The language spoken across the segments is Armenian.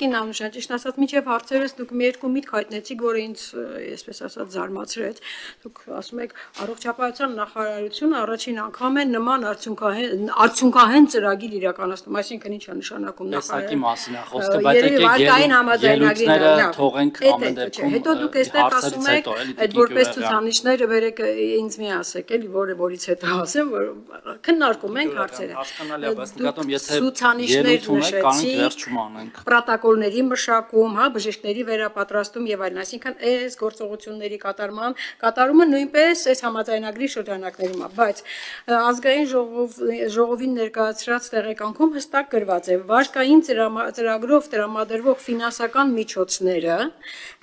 կին անուշան, ճիշտ ասած, միջև հարցերս դուք մի երկու միտք հայտնեցիք, որը ինձ, այսպես ասած, զարմացրեց։ Դուք ասում եք, առողջապահության նախարարությունը առաջին անգամ է նման արդյունքահեն ծրագիր իրականացնում, այսինքն ինչ է նշանակում Տեսակի մասին է խոսքը, բայց ելույթները թողենք ամեն դեպքում հետո դուք այստեղ ասում եք, այդ որպես ցուցանիշները վերեք ինձ մի ասեք, էլի որից հետո ասեմ, որ քննարկում ենք հարցերը։ Հասկանալի է, բայց նկատում եթե ելույթ ունենք, կանենք վերջում անենք։ Պրոտոկոլների մշակում, հա, բժիշկների վերապատրաստում եւ այլն, այսինքն այս գործողությունների կատարումը նույնպես այս համաձայնագրի շրջանակներում է, բայց ազգային ժողովին ներկայացրած տեղեկանքում հստակ գրված է, վարկային ծրագրով տրամադրվող ֆինանսական միջոցները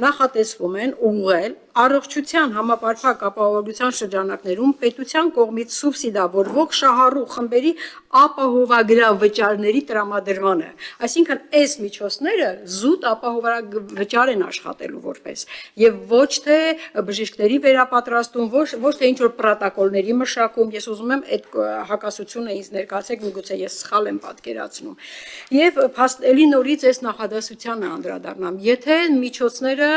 նախատեսվում են ուղղել առողջության համապարփակ ապահովության շրջանակներում պետության կողմից սուբսիդավորվող շահառու խմբերի ապահովագրավ վճարների տրամադրմանը, այսինքն այս միջոցները զուտ ապահովագրավճար են աշխատելու որպես եւ ոչ թե բժիշկների վերապատրաստում, ոչ թե ինչ որ պրոտոկոլների մշակում, ես ուզում եմ այդ հակասությունը ինձ ներկայացեք, միգուցե ես սխալ եմ պատկերացնում։ Եվ էլի նորից այս նախադասությանը անդրադառնամ, եթե միջոցները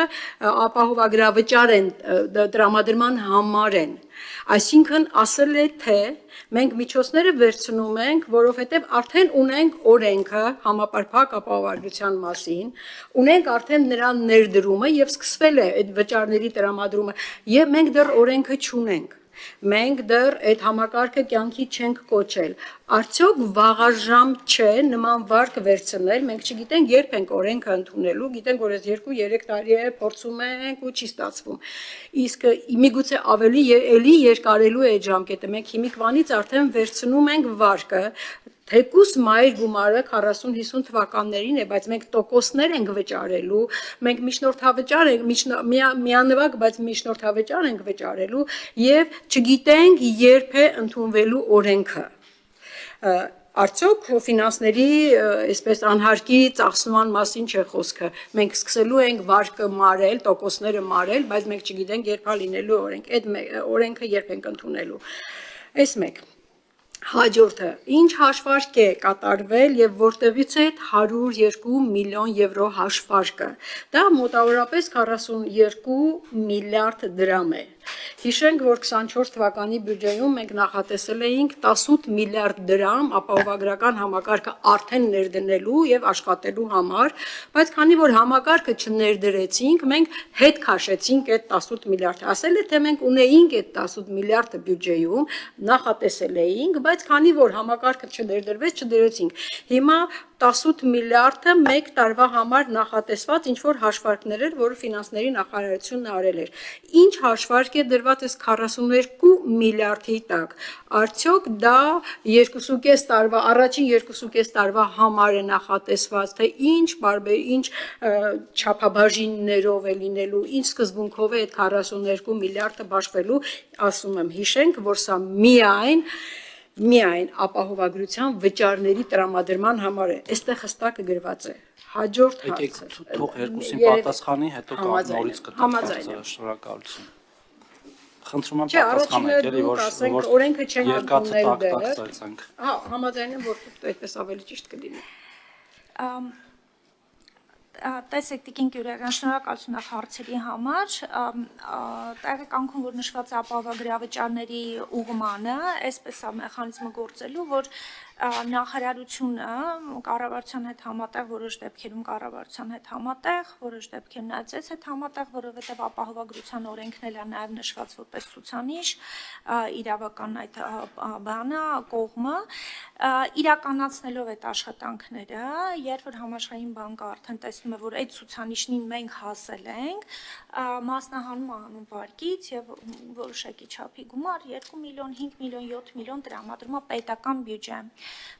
ապահովագրավճար են տրամադրման համար են, այսինքն ասել է թե մենք միջոցները վերցնում ենք, որովհետև արդեն ունենք օրենքը համապարփակ ապահովագրության մասին, ունենք արդեն նրա ներդրումը եւ սկսվել է այդ վճարների տրամադրումը եւ մենք դեռ օրենքը չունենք։ Մենք դեռ այդ համակարգը կյանքի չենք կոչել։ Արդյոք վաղաժամ չէ նման վարկ վերցնել, մենք չգիտենք երբ ենք օրենքը ընդունելու, գիտենք որ այս 2-3 տարի է փորձում ենք ու չի ստացվում։ Իսկ միգուցե ավելի էլի երկարելու է այդ ժամկետը, մենք հիմիկվանից արդեն վերցնում ենք վարկը, թեկուս մայր գումարը 40-50 թվականներին է, բայց մենք տոկոսներ ենք վճարելու, մենք միջնորդավճար ենք, միանվագ, բայց միջնորդավճար ենք վճարելու եւ չգիտենք երբ է ընդունվելու օրենքը։ Արդյոք ֆինանսների այսպես անհարկի ծախսման մասին չէ խոսքը։ Մենք սկսելու ենք վարկը մարել, տոկոսները մարել, բայց մենք չգիտենք երբ է լինելու օրենք, այդ օրենքը երբ ենք ընդունելու։ Այս մեկ Հաջորդը, ինչ հաշվարկ է կատարվել եւ որտեղից է 102 միլիոն եվրո հաշվարկը։ Դա մոտավորապես 42 միլիարդ դրամ է։ Հիշենք, որ 24 թվականի բյուջեում մենք նախատեսել էինք 18 միլիարդ դրամ ապահովագրական համակարգը արդեն ներդնելու եւ աշխատելու համար, բայց քանի որ համակարգը չներդրեցինք, մենք հետ քաշեցինք այդ 18 միլիարդը։ Ասել է թե մենք ունեինք այդ 18 միլիարդը բյուջեում, նախատեսել էինք, բայց քանի որ համակարգը չներդրվեց, չդրեցինք։ Հիմա 18 միլիարդը մեկ տարվա համար նախատեսված ինչ որ հաշվարկներ էր, որը ֆինանսների նախարարությունն արել էր։ Ինչ հաշվարկ է դրված այս 42 միլիարդի տակ։ Արդյոք դա 2.5 տարվա, առաջին 2.5 տարվա համար է նախատեսված, թե ինչ չափաբաժիններով է լինելու, ինչ սկզբունքով է այդ 42 միլիարդը բաշխվելու, ասում եմ, հիշենք, որ սա միայն ապահովագրության վճարների տրամադրման համար է։ Այստեղ հստակ գրված է։ Հաջորդ հարցը։ Թող երկուսին պատասխանի, հետո նորից կտա շնորհակալություն։ Խնդրում եմ պատասխանեք, էլի որ օրենքը չեն ընդունել դեռ։ Հա, համաձայն եմ, որ այդպես ավելի ճիշտ կլինի։ Տեսեք Տիկին Գյուրեգյան, շնորհակալություն հարցերի համար, տեղեկանքում, որ նշված է ապահովագրավճարների ուղղմանը, այսպես է մեխանիզմը գործելու, որ նախարարությունը կառավարության հետ համատեղ, որոշ դեպքերում կառավարության հետ համատեղ, որոշ դեպքերում նաև ձեզ հետ համատեղ, որովհետև ապահովագրության օրենքն էլ է նաև նշված որպես ցուցանիշ, իրավական այդ բանը, կողմը, իրականացնելով այդ աշխատանքները, երբ որ համաշխարհային բանկը արդեն տեսնում է, որ այդ ցուցանիշին մենք հասել ենք, մասնահանում է անում վարկից եւ որոշակի չափի գումար 2 միլիոն, 5 միլիոն, 7 միլիոն տրամադրում է պետական բյուջե։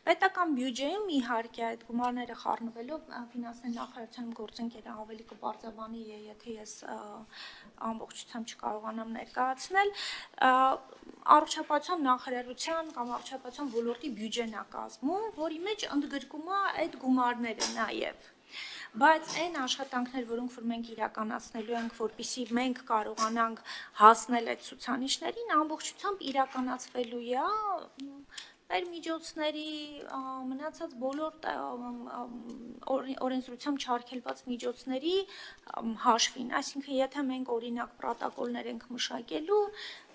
Պետական բյուջեում իհարկե այդ գումարները խառնվելով ֆինանսների նախարարության գործընկերը ավելի կբարձրավանի, եթե ես ամբողջությամբ չկարողանամ ներկայացնել, առողջապահության նախարարության կամ առողջապահության ոլորտի բյուջեն է կազմում, որի մեջ ընդգրկում է այդ գումարները նաև։ Բայց այն աշխատանքներ, որոնք որ մենք իրականացնելու ենք, որպեսզի մենք կարողանանք հասնել այդ ցուցանիշներին, ամբողջությամբ իրականացվելու է այդ միջոցների մնացած բոլոր օրենսդրությամբ չարգելված միջոցների հաշվին, այսինքն եթե մենք օրինակ պրոտոկոլներ ենք մշակելու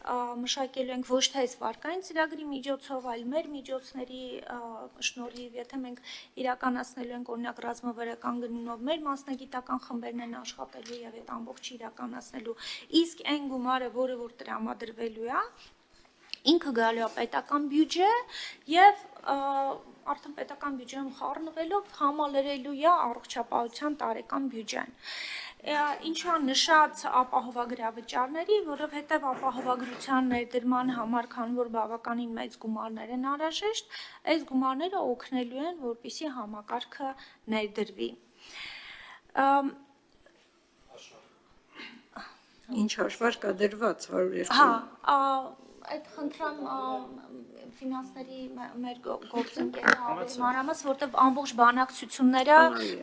ենք ոչ թե այս վարկային ծրագրի միջոցով, այլ մեր միջոցների շնորհիվ, եթե մենք իրականացնելու ենք օրինակ ռազմավարական գնումով մեր մասնագիտական խմբերն են աշխատելու եւ այդ ամբողջը իրականացնելու, իսկ այն գումարը, որը որ տրամադրվելու է, ինքը գալու է պետական բյուջե եւ արդեն պետական բյուջեում խառնվելով համալրելու է առողջապահության տարեկան բյուջեն։ Ինչու նշած ապահովագրավճարների, որովհետև ապահովագրության ներդրման համար, քանի որ բավականին մեծ գումարներ են անհրաժեշտ, այս գումարները օգնելու են, որպեսզի համակարգը ներդրվի։ Ինչ հաշվար կա դրված 102։ Հա, այդ խնդրամ ֆինանսների մեր գործընկերները մանրամաս, որտեղ ամբողջ բանակցությունները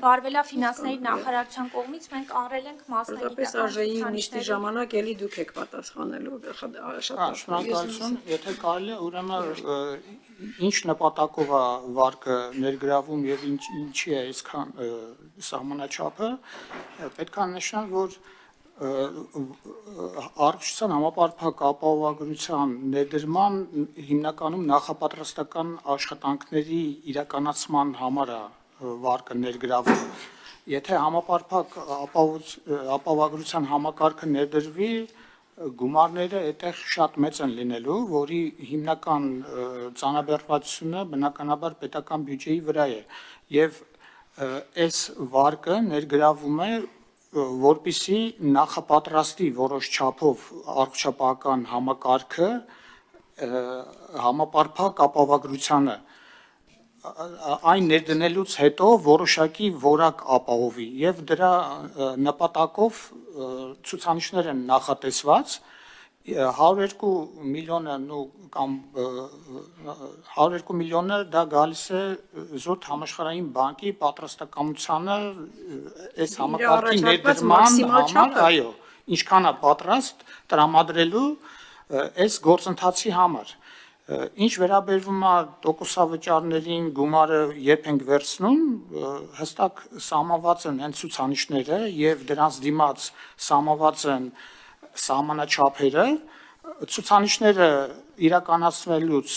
վարվել է ֆինանսների նախարարության կողմից, մենք առել ենք մասնագիտական արժեի նիստի ժամանակ էլի դուք եք պատասխանելու շնորհակալություն, եթե կարելի է, ուրեմն ինչ նպատակով է վարկը ներգրավում եւ ինչի է այսքան սահմանաչափը, պետք է նշել, որ առողջության համապարփակ ապահովագրության ներդրման հիմնականում նախապատրաստական աշխատանքների իրականացման համար է վարկը ներգրավում։ Եթե համապարփակ ապահովագրության համակարգը ներդրվի, գումարները այդտեղ շատ մեծ են լինելու, որի հիմնական ծանրաբեռնվածությունը բնականաբար պետական բյուջեի վրա է, եւ այս վարկը ներգրավում է որպեսզի նախապատրաստի որոշ չափով առողջապահական համակարգը համապարփակ ապահովագրությանը այն ներդնելուց հետո որոշակի որակ ապահովի եւ դրա նպատակով ցուցանիշներ են նախատեսված 102 միլիոնը կամ 102 միլիոնը դա գալիս է զուտ համաշխարհային բանկի պատրաստակամությանը այս համակարգի ներդրման համար, այո, ինչքան է պատրաստ տրամադրելու այս գործընթացի համար։ Ինչ վերաբերվում է տոկոսավճարներին, գումարը երբ ենք վերցնում, հստակ սահմանված են հենց ցուցանիշները եւ դրանց դիմաց սահմանված են սահմանաչափերը, ցուցանիշները իրականացվելուց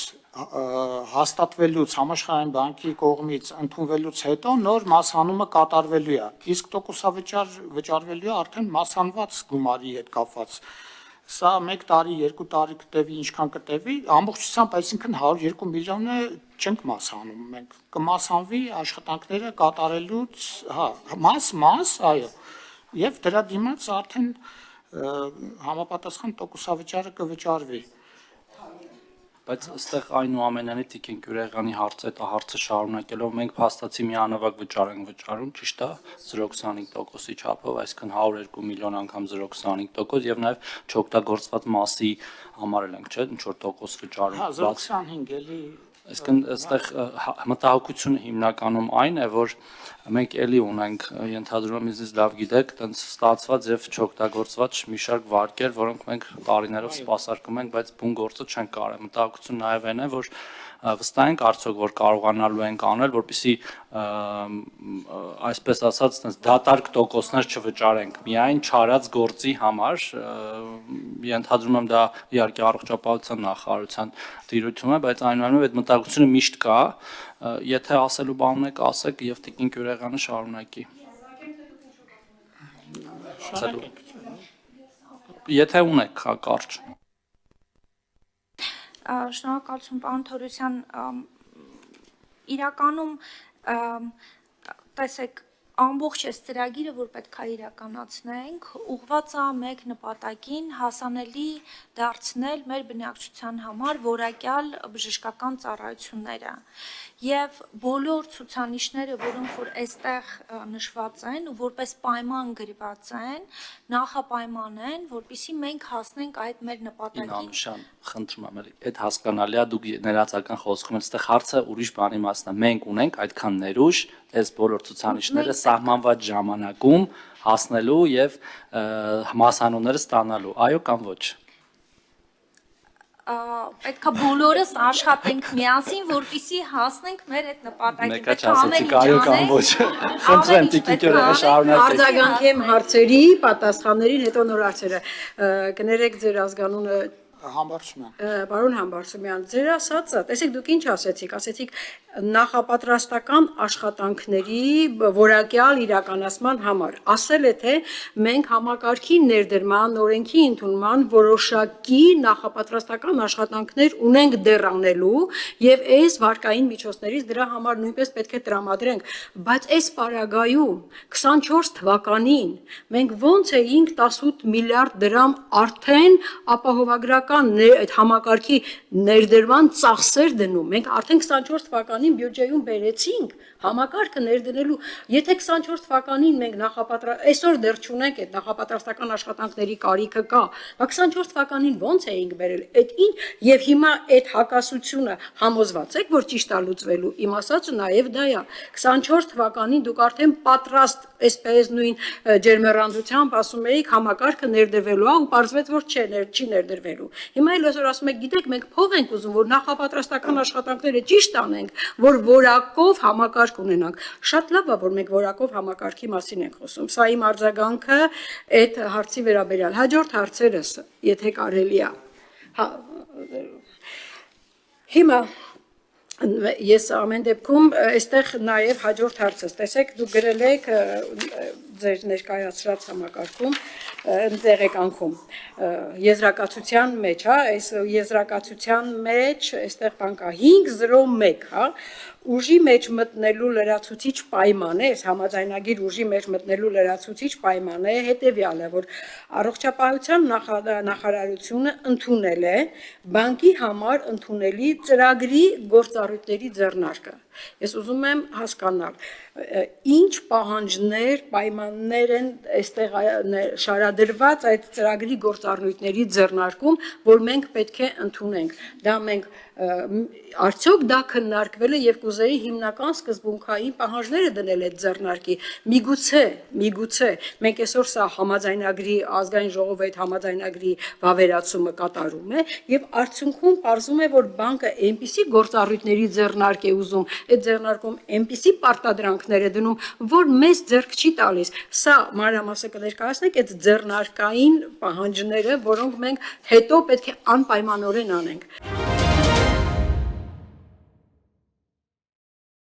հաստատվելուց համաշխարհային բանկի կողմից ընդունվելուց հետո նոր մասհանումը կատարվելու է, իսկ տոկոսավճարվելու է արդեն մասանված գումարի հետ կապված։ Սա 1 տարի, 2 տարի կտևի, ինչքան կտևի, ամբողջությամբ, այսինքն 102 միլիոնը չենք մասհանում, մենք կմասհանվի աշխատանքները կատարելուց, հա, մաս, այո, եւ դրա դիմաց արդեն համապատասխան տոկոսավճարը կվճարվի։ Բայց այստեղ այնուամենայնիվ Տիկին Գյուրեղյանի հարցը շարունակելով մենք փաստացի միանավակ վճար ենք վճարում, ճիշտ է, 0.25%-ի չափով, այսինքն 102 միլիոն անգամ 0.25% եւ նաեւ չօգտագործված մասի համար ենք, չէ՞, ինչ որ տոկոս վճարում։ Հա, 0.25 էլի Այսինքն այստեղ մտահոգությունը հիմնականում այն է, որ մենք էլի ունենք, ենթադրում եմ ինձ լավ գիտեք, տենց ստացված եւ չօգտագործված մի շարք վարկեր, որոնք մենք տարիներով սպասարկում ենք, բայց բուն գործը չենք կարել։ Մտահոգությունը նաեւ այն է, որ վստահ ենք արդյոք որ կարողանալու ենք անել, որպեսզի այսպես ասած, տենց դատարկ տոկոսներ չվճարենք միայն չարած գործի համար, ենթադրում եմ դա իհարկե առողջապահության նախարարության դիրույթում է, բայց այնուամենայնիվ այդ մտահոգությունը միշտ կա, եթե ասելու բան ունեք, ասեք եւ Տիկին Գյուրեղյանը շարունակի։ Եթե ունեք, հա, կարճ։ Շնորհակալություն, պարոն Թորոսյան, իրականում տեսեք ամբողջ այս ծրագիրը, որ պետք է իրականացնենք, ուղղված է մեկ նպատակին հասանելի դարձնել մեր բնակչության համար որակյալ բժշկական ծառայությունները եւ բոլոր ցուցանիշները, որոնք որ այստեղ նշված են ու որպես պայման գրված են, նախապայման են, որպեսզի մենք հասնենք այդ մեր նպատակին։ Ինամշան, խնդրում եմ, այդ հասկանալի է, դուք ներածական խոսքում եք, այստեղ հարցը ուրիշ բանի մասն է։ Մենք ունենք այդքան ներուժ, այս բոլոր ցուցանիշները սահմանված ժամանակում հասնելու եւ մասանունները ստանալու, այո կամ ոչ։ պետքա բոլորս աշխատենք միասին, որպեսզի հասնենք մեր այդ նպատակին։ Մեկը չասեցիք այո կամ ոչ։ Խնդրեմ Տիկին Գյուրեգը շարունակեք։ Արձագանքի եմ հարցերի, պատասխաններին, հետո նոր հարցերը։ Կներեք ձեր ազգանունը Համբարձումյան։ Պարոն Համբարձումյան, ձեր ասածը, տեսեք դուք ինչ ասեցիք նախապատրաստական աշխատանքների որակյալ իրականացման համար։ Ասել է թե մենք համակարգի ներդրման, օրենքի ընդունման որոշակի նախապատրաստական աշխատանքներ ունենք դեռ անելու եւ այս վարկային միջոցներից դրա համար նույնպես պետք է տրամադրենք, բայց այս պարագայում 24 թվականին մենք ոնց էինք 18 միլիարդ դրամ արդեն ապահովագրական այդ համակարգի ներդրման ծախսեր դնում։ Մենք արդեն 24 թվականին բյուջեում բերեցինք համակարգը ներդնելու։ Եթե 24 թվականին մենք այսօր դեռ չունենք այդ նախապատրաստական աշխատանքների կարիքը կա, բայց 24 թվականին ոնց էինք բերել։ Այդ ինչ եւ հիմա այդ հակասությունը համոզված եք, որ ճիշտ է լուծվելու։ Իմ ասածը նաեւ դա է։ 24 թվականին դուք արդեն պատրաստ այսպես նույն ջերմեռանդությամբ ասում էիք համակարգը ներդրվելու է ու պարզվեց որ չի ներդրվելու։ Հիմա էլ այսօր ասում եք, գիտեք, մենք փող ենք ուզում, որ նախապատրաստական աշխատանքները ճիշտ անենք, որ որակով համակարգ ունենանք։ Շատ լավ է, որ մենք որակով համակարգի մասին ենք խոսում։ Սա իմ արձագանքը այդ հարցի վերաբերյալ։ Հաջորդ հարցերս, եթե կարելի է։ Հիմա ես ամեն դեպքում այստեղ նաև հաջորդ հարցս, տեսեք, դուք գրել եք ձեր ներկայացրած համակարգում, տեղեկանքում, եզրակացության մեջ, հա, այս եզրակացության մեջ, այստեղ բան կա 501, հա, ուժի մեջ մտնելու լրացուցիչ պայմանը, այս համաձայնագիր ուժի մեջ մտնելու լրացուցիչ պայմանը հետևյալը, որ առողջապահության նախարարությունը ընդունել է բանկի համար ընդունելի ծրագրի գործառույթների ձեռնարկը։ Ես ուզում եմ հասկանալ, ինչ պահանջներ, պայմաններ են այստեղ շարադրված այդ ծրագրի գործառույթների ձեռնարկում, որ մենք պետք է ընդունենք։ Դա մենք արդյոք դա քննարկվել է եւ կուզեի հիմնական սկզբունքային պահանջները դնել այդ ձեռնարկի։ Միգուցե մենք այսօր սա համաձայնագրի ազգային ժողովի այդ համաձայնագրի վավերացումը կատարում է եւ արդյունքում պարզում է որ բանկը այնպիսի գործառույթների ձեռնարկ է ուզում, այդ ձեռնարկում այնպիսի պարտադրանքներ է դնում, որ մեզ ձեռք չի տալիս։ Սա մանրամասը կներկայացնեք այդ ձեռնարկային պահանջները, որոնք մենք հետո պետք է անպայմանորեն անենք։